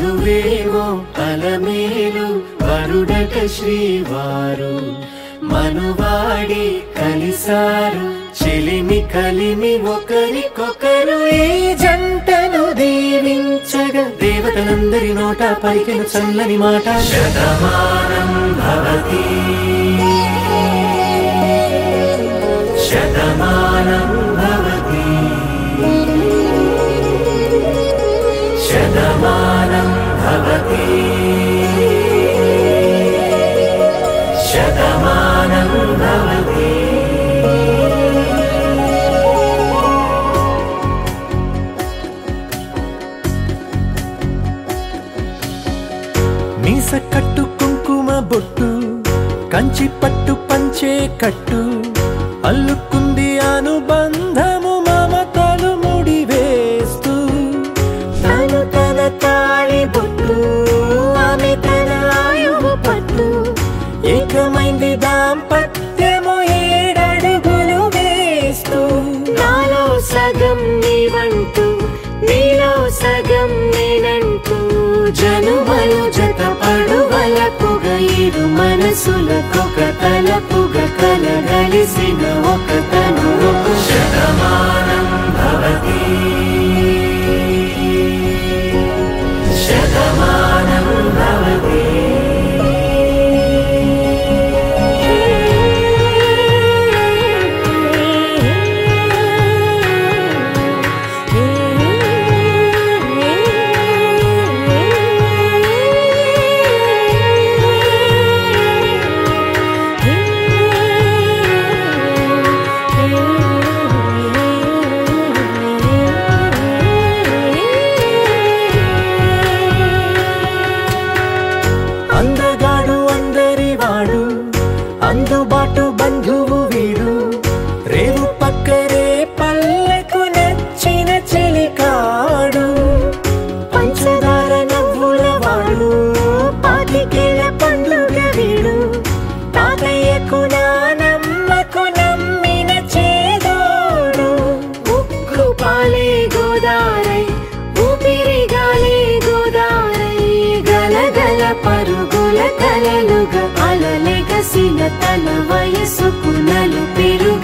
వధువేమో అలమేలు వరుడట శ్రీవారు మనువాడి కలిసారు చెలిమి కలిమి ఒకరికొకరు ఈ జంటను దీవించగా దేవతలందరి నోట పలికిన చల్లని మాట శతమానం భవతి శతమానం భవతి శతమానం భవతి శతమానం భవతి మీస కట్టు కుంకుమ బొట్టు కంచి పట్టు పంచే కట్టు అల్లుకుంది అనుబంధము మమతలు ముడివేస్తూ తను తన తాళి బొట్టు ఆమె తన ఆయువు పట్టు ఏకమైంది దాంపత్యము 7 అడుగులు వేస్తూ నాలో సగం నీవంటూ నీలో సగం నేనంటూ జనుమలు జత పడువలపుగ ఇరు మనసులకొక తలపుగ కలగలిసిన ఒక తను ఒక శతమానం భవతి శతమానం భవతి అందగాడు అందరివాడు అందుబాటు బంధువు వీడు రేవు పక్కరే పల్లెకు నచ్చిన చెలికాడు పంచదార నవ్వుల వాడు పాతికేల పండుగ వీడు తాతయ్యకు నానమ్మకు నమ్మిన చేదోడు ఉక్కు పాలే గోదారై ఊపిరి గాలే గోదారై గలగల పరుగుల కలలుగా అలలెగసిన తన వయసుకు నలు పెరుగు